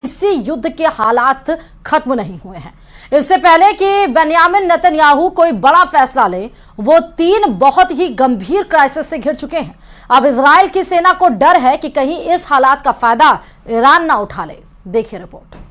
इसी युद्ध के हालात खत्म नहीं हुए हैं। इससे पहले कि बेन्यामिन नेतन्याहू कोई बड़ा फैसला ले, वो 3 बहुत ही गंभीर क्राइसिस से घिर चुके हैं। अब इजराइल की सेना को डर है कि कहीं इस हालात का फायदा ईरान ना उठा ले। देखिए रिपोर्ट।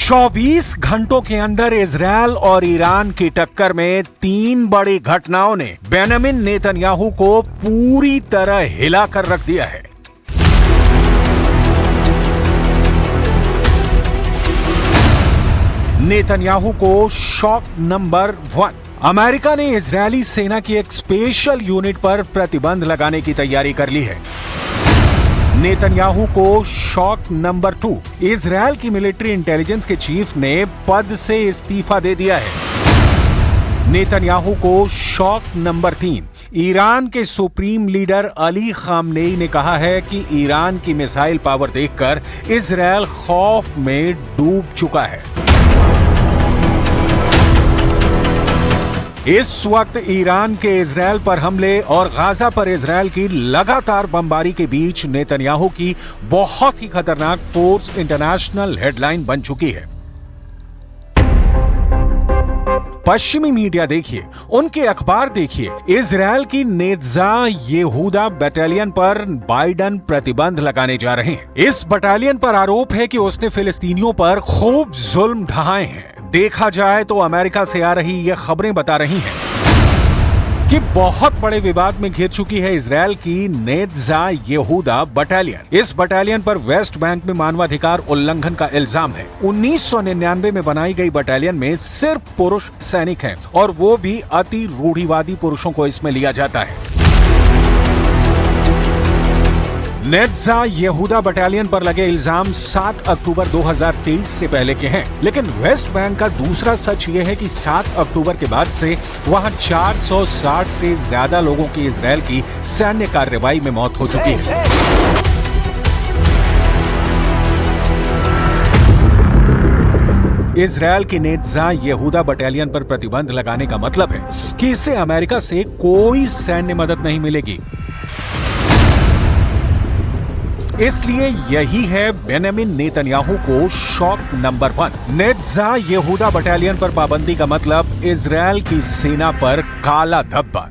24 घंटों के अंदर इजरायल और ईरान की टक्कर में 3 बड़ी घटनाओं ने बेन्यामिन नेतन्याहू को पूरी तरह हिलाकर रख दिया है। नेतन्याहू को शॉक नंबर 1। अमेरिका ने इजरायली सेना की एक स्पेशल यूनिट पर प्रतिबंध लगाने की तैयारी कर ली है। नेतन्याहू को शॉक नंबर 2। इजरायल की मिलिट्री इंटेलिजेंस के चीफ ने पद से इस्तीफा दे दिया है। नेतन्याहू को शॉक नंबर 3। ईरान के सुप्रीम लीडर अली खामनेई ने कहा है कि ईरान की मिसाइल पावर देखकर इजरायल खौफ में डूब चुका है। इस वक्त ईरान के इजरायल पर हमले और गाजा पर इजरायल की लगातार बमबारी के बीच नेतन्याहू की बहुत ही खतरनाक फोर्स इंटरनेशनल हेडलाइन बन चुकी है। पश्चिमी मीडिया देखिए, उनके अखबार देखिए, इजरायल की नेत्जा यहूदा बटालियन पर बाइडन प्रतिबंध लगाने जा रहे हैं। इस बटालियन पर आरोप है कि उसने फिलिस्तीनियों पर खूब जुल्म ढाए हैं। देखा जाए तो अमेरिका से आ रही ये खबरें बता रही हैं कि बहुत बड़े विवाद में घिर चुकी है इजरायल की नेत्जा यहूदा बटालियन। इस बटालियन पर वेस्ट बैंक में मानवाधिकार उल्लंघन का इल्जाम है। 1999 में बनाई गई बटालियन में सिर्फ पुरुष सैनिक हैं और वो भी अति रूढ़िवादी पुरुषों को इसमें लिया जाता है। नेत्जा यहूदा बटालियन पर लगे इल्जाम 7 अक्टूबर 2023 से पहले के हैं, लेकिन वेस्ट बैंक का दूसरा सच यह है कि 7 अक्टूबर के बाद से वहां 460 से ज्यादा लोगों की इजरायल की सैन्य कार्रवाई में मौत हो चुकी है। इजरायल की नेत्जा यहूदा बटालियन पर प्रतिबंध लगाने का मतलब है कि इससे अमेरिका से कोई सैन्य मदद नहीं मिलेगी। इसलिए यही है बेन्यामिन नेतन्याहू को शॉक नंबर 1। नेत्जा यहूदा बटालियन पर पाबंदी का मतलब इजरायल की सेना पर काला धब्बा।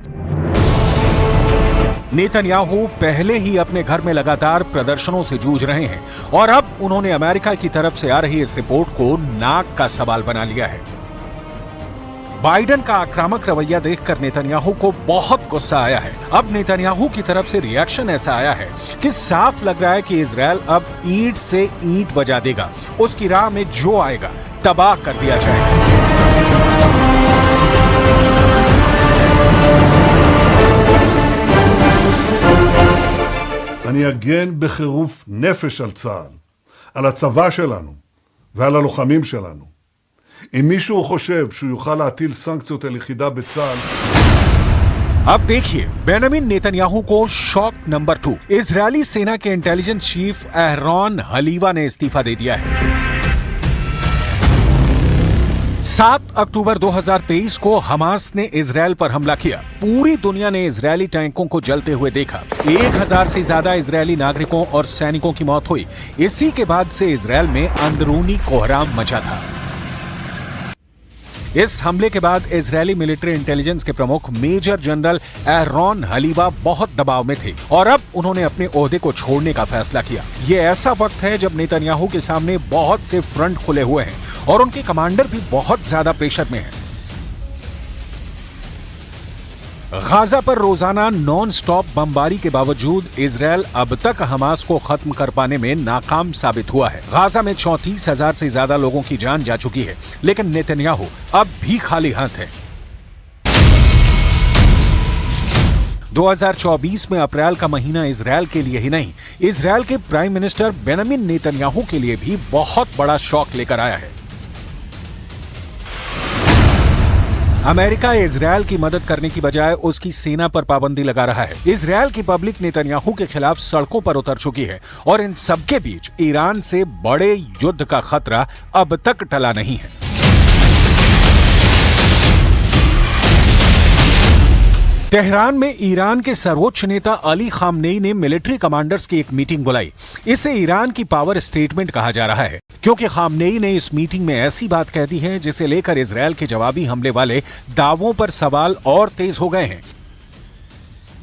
नेतन्याहू पहले ही अपने घर में लगातार प्रदर्शनों से जूझ रहे हैं और अब उन्होंने अमेरिका की तरफ से आ रही इस रिपोर्ट को नाक का सवाल बना लिया है। बाइडन का आक्रामक रवैया देखकर नेतन्याहू को बहुत गुस्सा आया है। अब नेतन्याहू की तरफ से रिएक्शन ऐसा आया है कि साफ लग रहा है कि इजरायल अब ईंट से ईंट बजा देगा। उसकी राह में जो आएगा तबाह कर दिया जाएगा। אני אגן בחירוף נפש על צה"ל, על הצבא שלנו ועל הלוחמים שלנו. אם מישהו חושב שהוא יוכל להטיל סנקציות על יחידה בצה"ל, अब देखिए, बेन्यामिन नेतन्याहू को शॉक नंबर 2। इजरायली सेना के इंटेलिजेंस चीफ एहरॉन हलीवा ने इस्तीफा दे दिया है। 7 अक्टूबर 2023 को हमास ने इजरायल पर हमला किया। पूरी दुनिया ने इजरायली टैंकों को जलते हुए देखा। 1000 से ज्यादा इजरायली नागरिकों और सैनिकों की मौत हुई। इसी के बाद से इजरायल में अंदरूनी कोहराम मचा था। इस हमले के बाद इजरायली मिलिट्री इंटेलिजेंस के प्रमुख मेजर जनरल एहरॉन हलीवा बहुत दबाव में थे और अब उन्होंने अपने ओहदे को छोड़ने का फैसला किया। ये ऐसा वक्त है जब नेतन्याहू के सामने बहुत से फ्रंट खुले हुए हैं और उनके कमांडर भी बहुत ज्यादा प्रेशर में हैं। गाजा पर रोजाना नॉन स्टॉप बमबारी के बावजूद इजरायल अब तक हमास को खत्म कर पाने में नाकाम साबित हुआ है। गाजा में 34,000 से ज्यादा लोगों की जान जा चुकी है, लेकिन नेतन्याहू अब भी खाली हाथ है। 2024 में अप्रैल का महीना इजरायल के लिए ही नहीं, इजरायल के प्राइम मिनिस्टर बेन्यामिन नेतन्याहू के लिए भी बहुत बड़ा शॉक लेकर आया है। अमेरिका इजरायल की मदद करने की बजाय उसकी सेना पर पाबंदी लगा रहा है। इजरायल की पब्लिक नेतन्याहू के खिलाफ सड़कों पर उतर चुकी है और इन सबके बीच ईरान से बड़े युद्ध का खतरा अब तक टला नहीं है। तेहरान में ईरान के सर्वोच्च नेता अली खामनेई ने मिलिट्री कमांडर्स की एक मीटिंग बुलाई। इसे ईरान की पावर स्टेटमेंट कहा जा रहा है, क्योंकि खामनेई ने इस मीटिंग में ऐसी बात कह दी है जिसे लेकर इजरायल के जवाबी हमले वाले दावों पर सवाल और तेज हो गए हैं।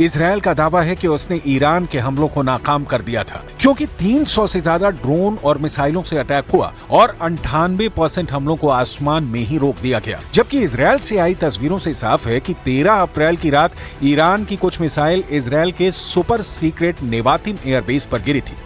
इजरायल का दावा है कि उसने ईरान के हमलों को नाकाम कर दिया था, क्योंकि 300 से ज्यादा ड्रोन और मिसाइलों से अटैक हुआ और 98% हमलों को आसमान में ही रोक दिया गया। जबकि इजरायल से आई तस्वीरों से साफ है कि 13 अप्रैल की रात ईरान की कुछ मिसाइल इजरायल के सुपर सीक्रेट नेवातिम एयरबेस पर गिरी थी।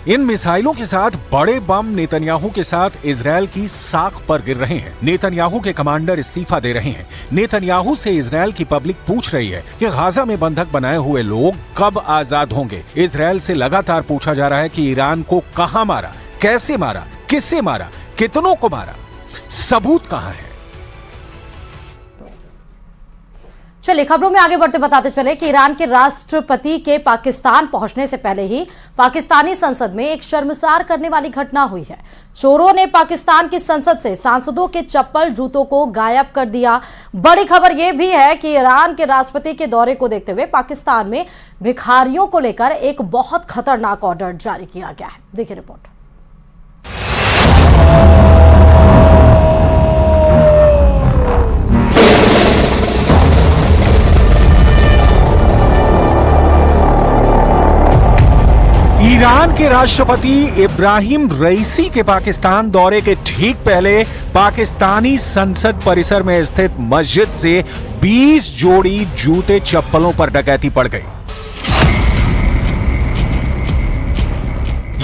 इन मिसाइलों के साथ बड़े बम नेतन्याहू के साथ इजरायल की साख पर गिर रहे हैं। नेतन्याहू के कमांडर इस्तीफा दे रहे हैं। नेतन्याहू से इजरायल की पब्लिक पूछ रही है कि गाजा में बंधक बनाए हुए लोग कब आजाद होंगे। इजरायल से लगातार पूछा जा रहा है कि ईरान को कहां मारा, कैसे मारा, किससे मारा, कितनों को मारा, सबूत कहां है। चलिए खबरों में आगे बढ़ते बताते चले कि ईरान के राष्ट्रपति के पाकिस्तान पहुंचने से पहले ही पाकिस्तानी संसद में एक शर्मसार करने वाली घटना हुई है। चोरों ने पाकिस्तान की संसद से सांसदों के चप्पल जूतों को गायब कर दिया। बड़ी खबर यह भी है कि ईरान के राष्ट्रपति के दौरे को देखते हुए पाकिस्तान में भिखारियों को लेकर एक बहुत खतरनाक ऑर्डर जारी किया गया है। देखिए रिपोर्ट। ईरान के राष्ट्रपति इब्राहिम रईसी के पाकिस्तान दौरे के ठीक पहले पाकिस्तानी संसद परिसर में स्थित मस्जिद से 20 जोड़ी जूते चप्पलों पर डकैती पड़ गई।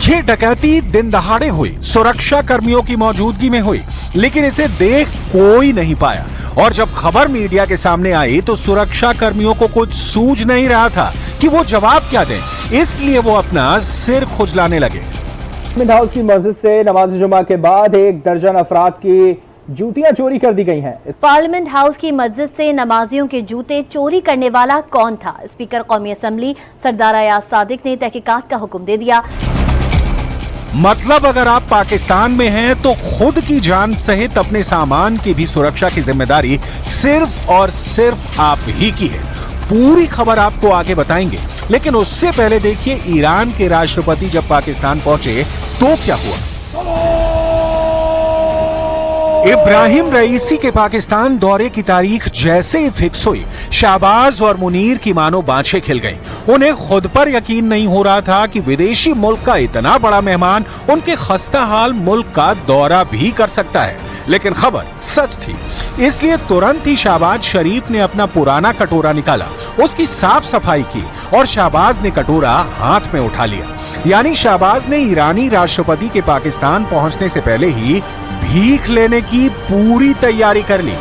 ये डकैती दिन दहाड़े हुई, सुरक्षा कर्मियों की मौजूदगी में हुई, लेकिन इसे देख कोई नहीं पाया और जब खबर मीडिया के सामने आई तो सुरक्षा कर्मियों को कुछ सूझ नहीं रहा था कि वो जवाब क्या दें, इसलिए वो अपना सिर खुजलाने लगे। पार्लियामेंट हाउस की मस्जिद से नमाज जुमा के बाद 1 दर्जन अफराद की जूतियां चोरी कर दी गई हैं। पार्लियामेंट हाउस की मस्जिद से नमाजियों के जूते चोरी करने वाला कौन था? स्पीकर कौमी असम्बली सरदार अयाज सादिक ने तहकीकात का हुक्म दे दिया। मतलब अगर आप पाकिस्तान में हैं तो खुद की जान सहित अपने सामान की भी सुरक्षा की जिम्मेदारी सिर्फ और सिर्फ आप ही की है। पूरी खबर आपको आगे बताएंगे, लेकिन उससे पहले देखिए ईरान के राष्ट्रपति जब पाकिस्तान पहुंचे तो क्या हुआ। इब्राहिम रईसी के पाकिस्तान दौरे की तारीख जैसे ही फिक्स हुई, शाहबाज और मुनीर की मानो बाँछें खिल गईं। उन्हें खुद पर यकीन नहीं हो रहा था कि विदेशी मुल्क का इतना बड़ा मेहमान उनके खस्ता हाल मुल्क का दौरा भी कर सकता है। लेकिन खबर सच थी, इसलिए तुरंत ही शाहबाज शरीफ ने अपना पुराना कटोरा निकाला, उसकी साफ सफाई की और शाहबाज ने कटोरा हाथ में उठा लिया। यानी शाहबाज ने ईरानी राष्ट्रपति के पाकिस्तान पहुंचने से पहले ही भीख लेने की पूरी तैयारी कर ली।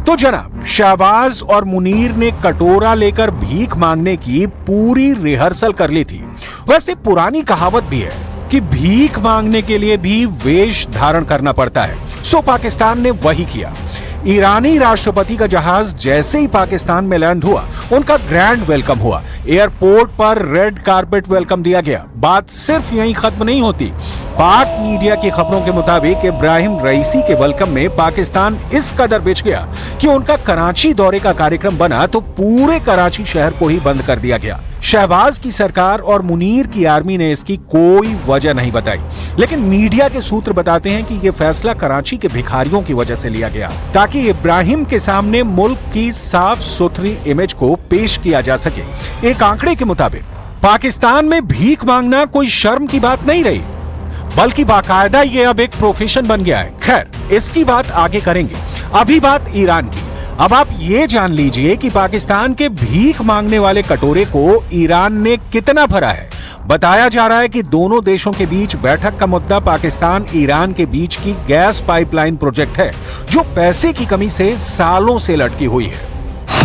तो जनाब, शाहबाज और मुनीर ने कटोरा लेकर भीख मांगने की पूरी रिहर्सल कर ली थी। वैसे पुरानी कहावत भी है कि भीख मांगने के लिए भी वेश धारण करना पड़ता है। सो पाकिस्तान ने वही किया। ईरानी राष्ट्रपति का जहाज जैसे ही पाकिस्तान में लैंड हुआ, उनका ग्रैंड वेलकम हुआ। एयरपोर्ट पर रेड कारपेट वेलकम दिया गया। बात सिर्फ यहीं खत्म नहीं होती। पाक मीडिया की खबरों के मुताबिक इब्राहिम रईसी के वेलकम में पाकिस्तान इस कदर बिछ गया कि उनका कराची दौरे का कार्यक्रम बना तो पूरे कराची शहर को ही बंद कर दिया गया। शहबाज की सरकार और मुनीर की आर्मी ने इसकी कोई वजह नहीं बताई, लेकिन मीडिया के सूत्र बताते हैं कि यह फैसला कराची के भिखारियों की वजह से लिया गया, ताकि इब्राहिम के सामने मुल्क की साफ सुथरी इमेज को पेश किया जा सके। एक आंकड़े के मुताबिक पाकिस्तान में भीख मांगना कोई शर्म की बात नहीं रही, बल्कि बाकायदा ये अब एक प्रोफेशन बन गया है। खैर, इसकी बात आगे करेंगे। अभी बात ईरान की। अब आप ये जान लीजिए कि पाकिस्तान के भीख मांगने वाले कटोरे को ईरान ने कितना भरा है। बताया जा रहा है कि दोनों देशों के बीच बैठक का मुद्दा पाकिस्तान ईरान के बीच की गैस पाइपलाइन प्रोजेक्ट है, जो पैसे की कमी से सालों से लटकी हुई है।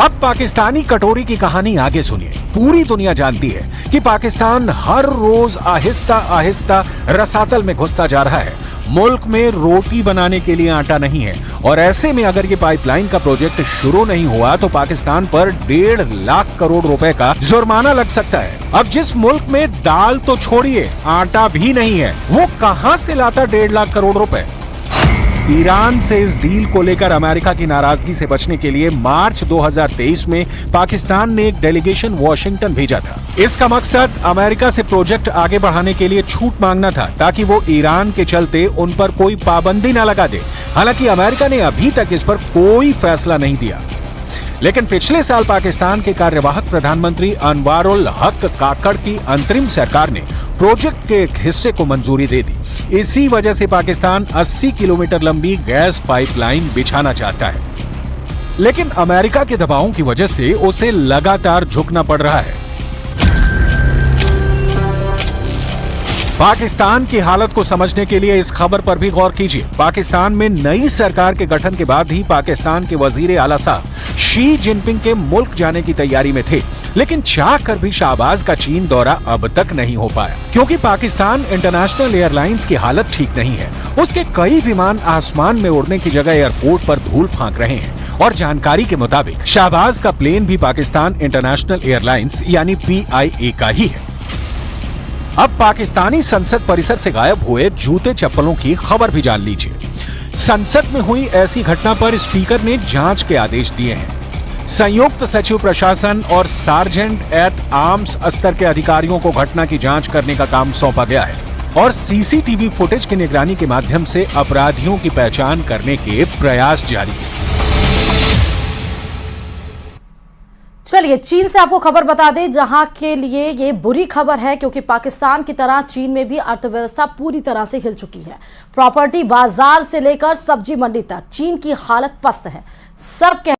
अब पाकिस्तानी कटोरी की कहानी आगे सुनिए। पूरी दुनिया जानती है कि पाकिस्तान हर रोज आहिस्ता आहिस्ता रसातल में घुसता जा रहा है। मुल्क में रोटी बनाने के लिए आटा नहीं है और ऐसे में अगर ये पाइपलाइन का प्रोजेक्ट शुरू नहीं हुआ तो पाकिस्तान पर 1.5 लाख करोड़ रुपए का जुर्माना लग सकता है। अब जिस मुल्क में दाल तो छोड़िए आटा भी नहीं है, वो कहां से लाता 1.5 लाख करोड़ रुपए? ईरान से इस डील को लेकर अमेरिका की नाराजगी से बचने के लिए मार्च 2023 में पाकिस्तान ने एक डेलीगेशन वॉशिंगटन भेजा था। इसका मकसद अमेरिका से प्रोजेक्ट आगे बढ़ाने के लिए छूट मांगना था, ताकि वो ईरान के चलते उन पर कोई पाबंदी न लगा दे। हालांकि अमेरिका ने अभी तक इस पर कोई फैसला नहीं दिया। लेकिन पिछले साल पाकिस्तान के कार्यवाहक प्रधानमंत्री अनवारुल हक काकड़ की अंतरिम सरकार ने प्रोजेक्ट के एक हिस्से को मंजूरी दे दी। इसी वजह से पाकिस्तान 80 किलोमीटर लंबी गैस पाइपलाइन बिछाना चाहता है, लेकिन अमेरिका के दबावों की वजह से उसे लगातार झुकना पड़ रहा है। पाकिस्तान की हालत को समझने के लिए इस खबर पर भी गौर कीजिए। पाकिस्तान में नई सरकार के गठन के बाद ही पाकिस्तान के वजीर आला साहब शी जिनपिंग के मुल्क जाने की तैयारी में थे, लेकिन चाह कर भी शाहबाज का चीन दौरा अब तक नहीं हो पाया, क्योंकि पाकिस्तान इंटरनेशनल एयरलाइंस की हालत ठीक नहीं है। उसके कई विमान आसमान में उड़ने की जगह एयरपोर्ट पर धूल फांक रहे हैं और जानकारी के मुताबिक शाहबाज का प्लेन भी पाकिस्तान इंटरनेशनल एयरलाइंस यानी PIA का ही है। अब पाकिस्तानी संसद परिसर से गायब हुए जूते चप्पलों की खबर भी जान लीजिए। संसद में हुई ऐसी घटना पर स्पीकर ने जांच के आदेश दिए हैं। संयुक्त सचिव प्रशासन और सार्जेंट एट आर्म्स स्तर के अधिकारियों को घटना की जांच करने का काम सौंपा गया है और CCTV फुटेज की निगरानी के माध्यम से अपराधियों की पहचान करने के प्रयास जारी है। चलिए चीन से आपको खबर बता दें, जहां के लिए ये बुरी खबर है, क्योंकि पाकिस्तान की तरह चीन में भी अर्थव्यवस्था पूरी तरह से हिल चुकी है। प्रॉपर्टी बाजार से लेकर सब्जी मंडी तक चीन की हालत पस्त है। सब